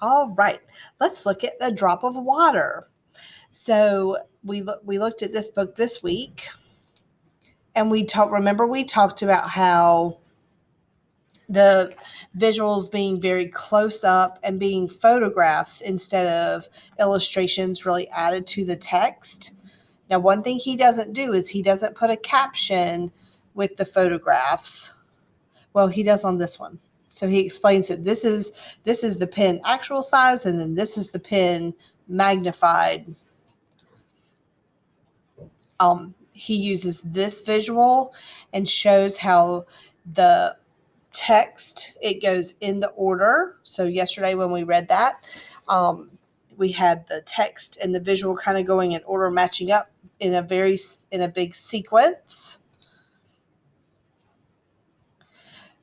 All right, let's look at The Drop of Water. So we looked at this book this week, and we talked about how the visuals being very close up and being photographs instead of illustrations really added to the text. Now, one thing he doesn't do is he doesn't put a caption with the photographs. Well, he does on this one. So he explains that this is the pen actual size, and then this is the pen magnified. He uses this visual and shows how the text, it goes in the order. So yesterday when we read that, we had the text and the visual kind of going in order, matching up in a big sequence.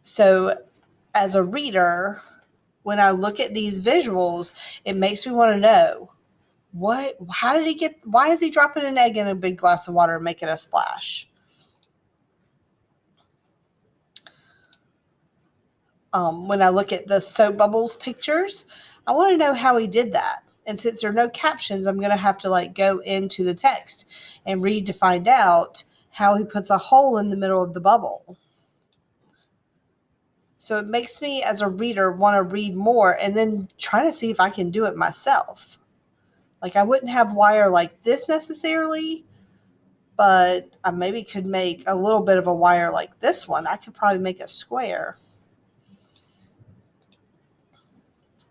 So as a reader, when I look at these visuals, it makes me want to know why is he dropping an egg in a big glass of water and making a splash? When I look at the soap bubbles pictures, I want to know how he did that. And since there are no captions, I'm going to have to go into the text and read to find out how he puts a hole in the middle of the bubble. So it makes me, as a reader, want to read more and then try to see if I can do it myself. I wouldn't have wire like this necessarily, but I maybe could make a little bit of a wire like this one. I could probably make a square.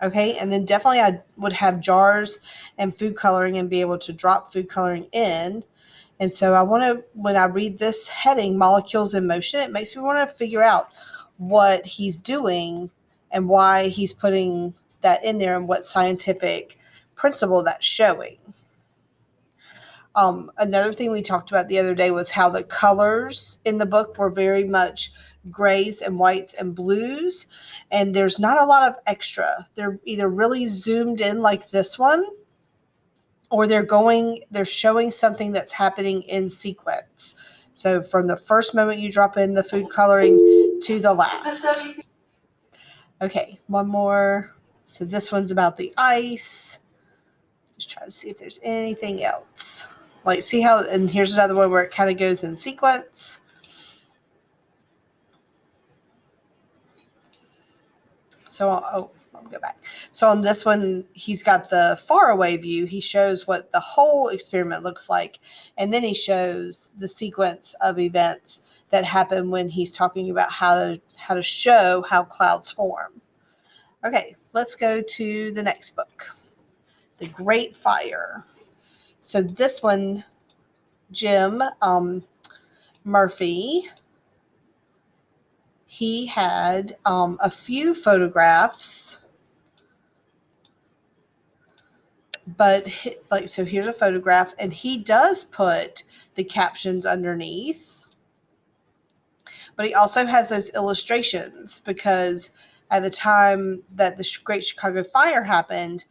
Okay, and then definitely I would have jars and food coloring and be able to drop food coloring in. And so when I read this heading, Molecules in Motion, it makes me want to figure out what he's doing and why he's putting that in there and what scientific principle that's showing. Another thing we talked about the other day was how the colors in the book were very much grays and whites and blues, and there's not a lot of extra. They're either really zoomed in like this one, or they're showing something that's happening in sequence. So from the first moment you drop in the food coloring to the last. Okay, one more. So this one's about the ice. Just try to see if there's anything else. See how, and here's another one where it kind of goes in sequence. So, I'll go back. So on this one, he's got the faraway view. He shows what the whole experiment looks like. And then he shows the sequence of events that happen when he's talking about how to show how clouds form. Okay, let's go to the next book, The Great Fire. So this one, Jim Murphy, he had a few photographs, but so here's a photograph, and he does put the captions underneath, but he also has those illustrations because at the time that the Great Chicago Fire happened,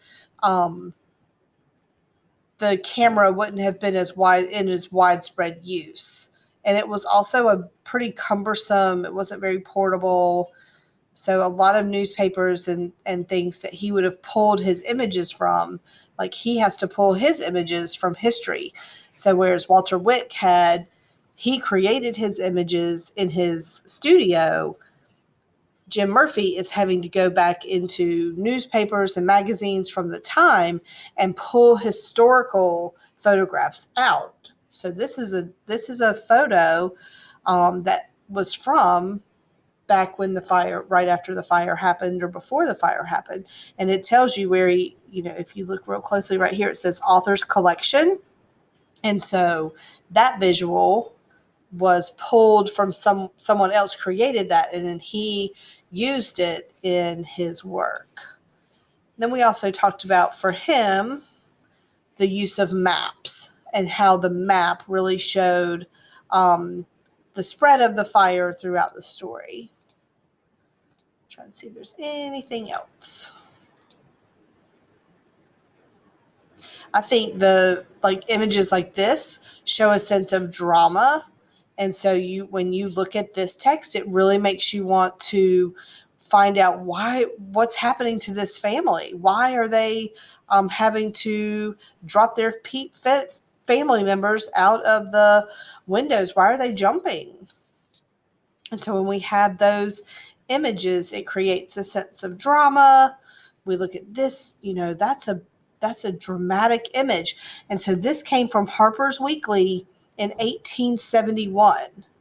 the camera wouldn't have been as widespread use. And it was also a pretty cumbersome, it wasn't very portable. So a lot of newspapers and things that he would have pulled his images from, he has to pull his images from history. So whereas Walter Wick he created his images in his studio, Jim Murphy is having to go back into newspapers and magazines from the time and pull historical photographs out. So this is a photo that was from back when the fire, right after the fire happened or before the fire happened. And it tells you where if you look real closely right here, it says author's collection. And so that visual was pulled from someone else created that, and then he used it in his work. Then we also talked about, for him, the use of maps and how the map really showed the spread of the fire throughout the story. Trying to see if there's anything else. I think the images like this show a sense of drama. And so when you look at this text, it really makes you want to find out what's happening to this family. Why are they having to drop their family members out of the windows? Why are they jumping? And so when we have those images, it creates a sense of drama. We look at this, that's a dramatic image. And so this came from Harper's Weekly in 1871.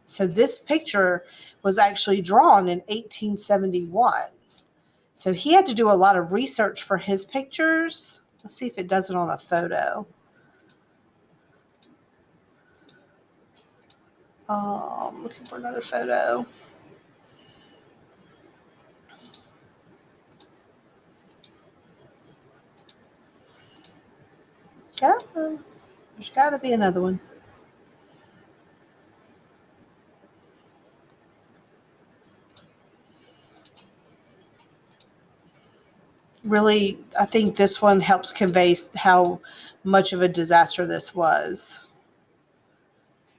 So this picture was actually drawn in 1871. So he had to do a lot of research for his pictures. Let's see if it does it on a photo. Looking for another photo. Yeah, there's got to be another one. Really, I think this one helps convey how much of a disaster this was.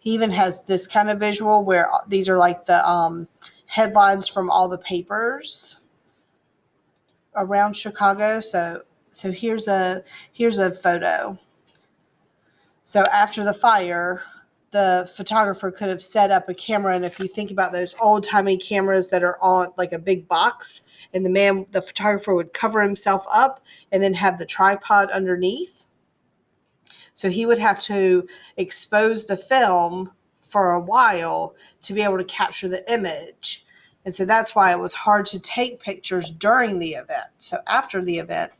He even has this kind of visual where these are like the headlines from all the papers around Chicago. So here's a photo. So after the fire, the photographer could have set up a camera, and if you think about those old-timey cameras that are on like a big box, and the photographer would cover himself up and then have the tripod underneath. So he would have to expose the film for a while to be able to capture the image. And so that's why it was hard to take pictures during the event. So after the event,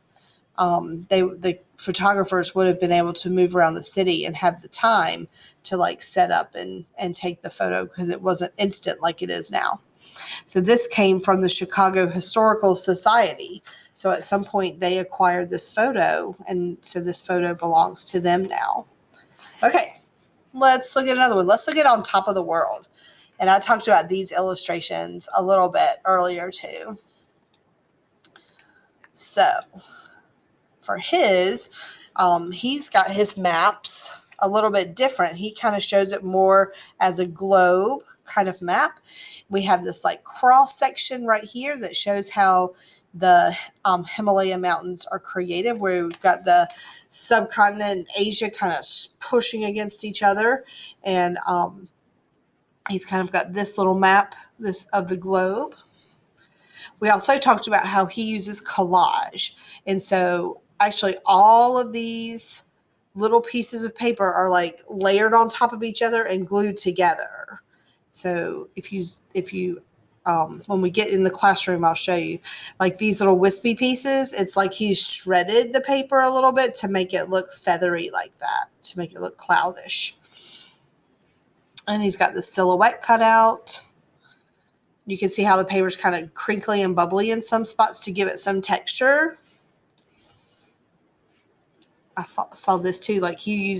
the photographers would have been able to move around the city and have the time to like set up and take the photo because it wasn't instant like it is now. So this came from the Chicago Historical Society. So at some point they acquired this photo, and so this photo belongs to them now. Okay, let's look at another one. Let's look at On Top of the World. And I talked about these illustrations a little bit earlier too. So for he's got his maps a little bit different. He kind of shows it more as a globe kind of map. We have this like cross section right here that shows how the Himalaya mountains are created, where we've got the subcontinent Asia kind of pushing against each other. And he's kind of got this little map of the globe. We also talked about how he uses collage. And so actually all of these little pieces of paper are like layered on top of each other and glued together. So if you when we get in the classroom, I'll show you like these little wispy pieces. It's like he's shredded the paper a little bit to make it look feathery like that, to make it look cloudish. And he's got the silhouette cut out. You can see how the paper's kind of crinkly and bubbly in some spots to give it some texture. I saw this too. Like he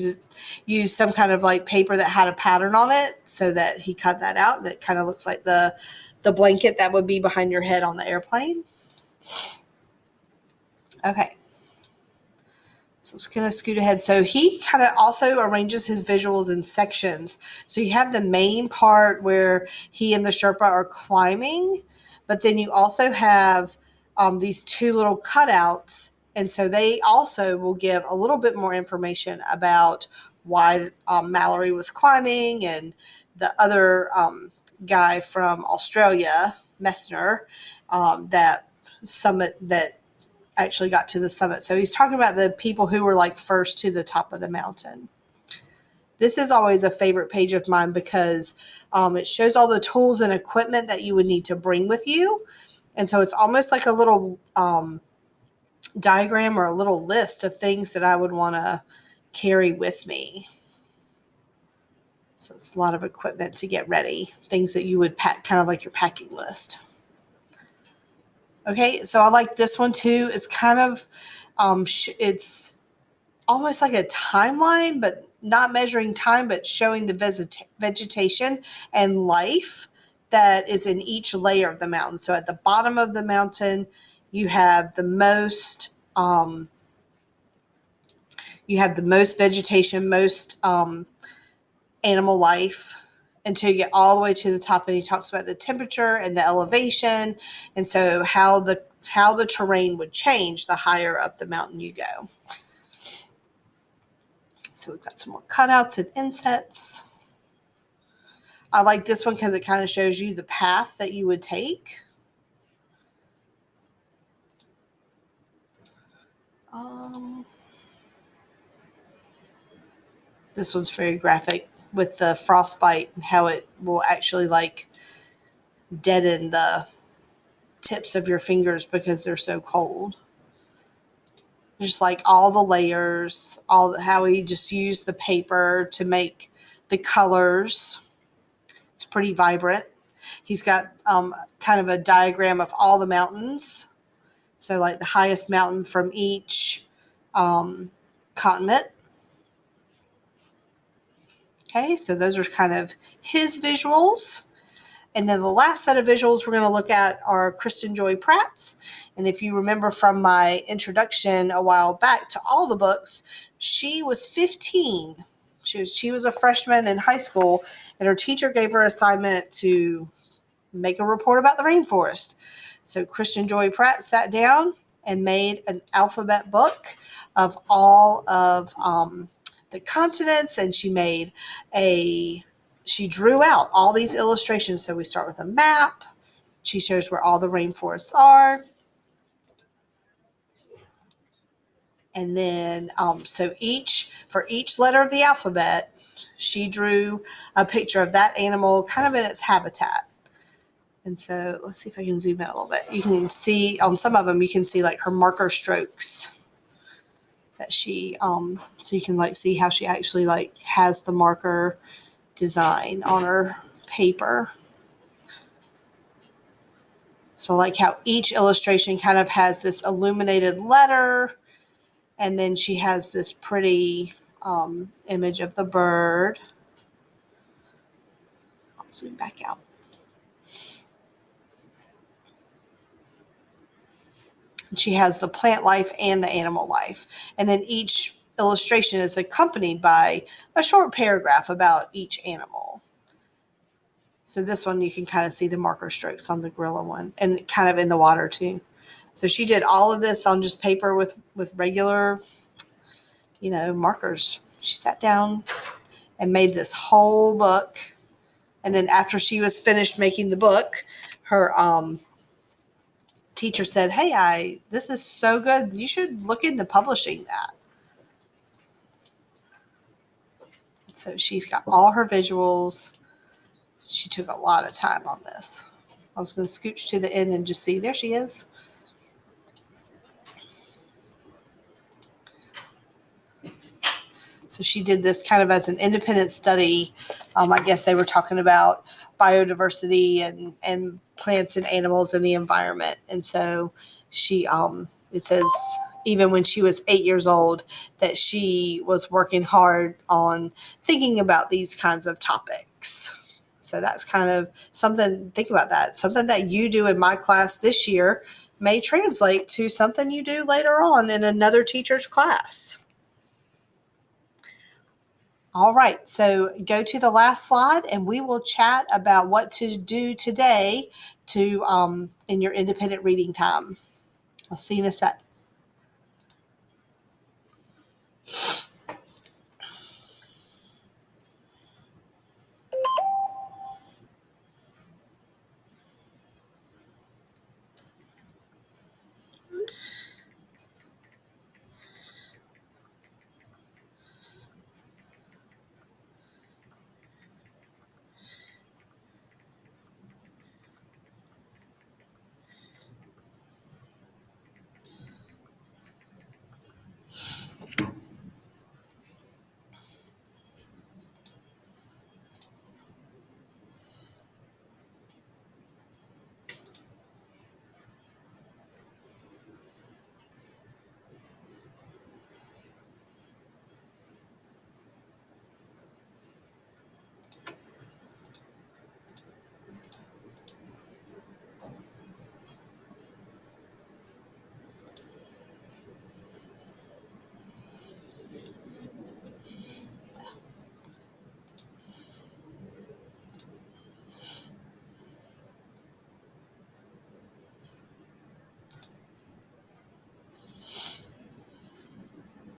used some kind of like paper that had a pattern on it, so that he cut that out, and it kind of looks like the blanket that would be behind your head on the airplane. Okay. So it's going to scoot ahead. So he kind of also arranges his visuals in sections. So you have the main part where he and the Sherpa are climbing, but then you also have these two little cutouts. And so they also will give a little bit more information about why Mallory was climbing, and the other guy from Australia, Messner, that actually got to the summit. So he's talking about the people who were like first to the top of the mountain. This is always a favorite page of mine because it shows all the tools and equipment that you would need to bring with you. And so it's almost like a little diagram or a little list of things that I would want to carry with me. So it's a lot of equipment to get ready, things that you would pack, kind of like your packing list. Okay, so I like this one too. It's kind of, it's almost like a timeline, but not measuring time, but showing the vegetation and life that is in each layer of the mountain. So at the bottom of the mountain, you have the most vegetation, most animal life. until you get all the way to the top, and he talks about the temperature and the elevation, and so how the terrain would change the higher up the mountain you go. So we've got some more cutouts and insets. I like this one because it kind of shows you the path that you would take. This one's very graphic with the frostbite and how it will actually like deaden the tips of your fingers because they're so cold. Just like all the layers, how he just used the paper to make the colors. It's pretty vibrant. He's got kind of a diagram of all the mountains. So like the highest mountain from each continent. Okay, so those are kind of his visuals. And then the last set of visuals we're going to look at are Kristen Joy Pratt's. And if you remember from my introduction a while back to all the books, she was 15. She was a freshman in high school, and her teacher gave her an assignment to make a report about the rainforest. So Kristen Joy Pratt sat down and made an alphabet book of all of the continents, and she drew out all these illustrations. So we start with a map. She shows where all the rainforests are. And then, for each letter of the alphabet, she drew a picture of that animal kind of in its habitat. And so let's see if I can zoom out a little bit. You can see on some of them, you can see like her marker strokes that so you can like see how she actually like has the marker design on her paper. So like how each illustration kind of has this illuminated letter, and then she has this pretty image of the bird. I'll zoom back out. She has the plant life and the animal life. And then each illustration is accompanied by a short paragraph about each animal. So this one, you can kind of see the marker strokes on the gorilla one, and kind of in the water too. So she did all of this on just paper with regular, markers. She sat down and made this whole book. And then after she was finished making the book, her teacher said, "Hey, this is so good. You should look into publishing that." So she's got all her visuals. She took a lot of time on this. I was going to scooch to the end and just see. There she is. So she did this kind of as an independent study. I guess they were talking about biodiversity and plants and animals in the environment. And so it says even when she was 8 years old that she was working hard on thinking about these kinds of topics. So that's kind of something, think about that. Something that you do in my class this year may translate to something you do later on in another teacher's class. All right, so go to the last slide and we will chat about what to do today in your independent reading time. I'll see you in a sec.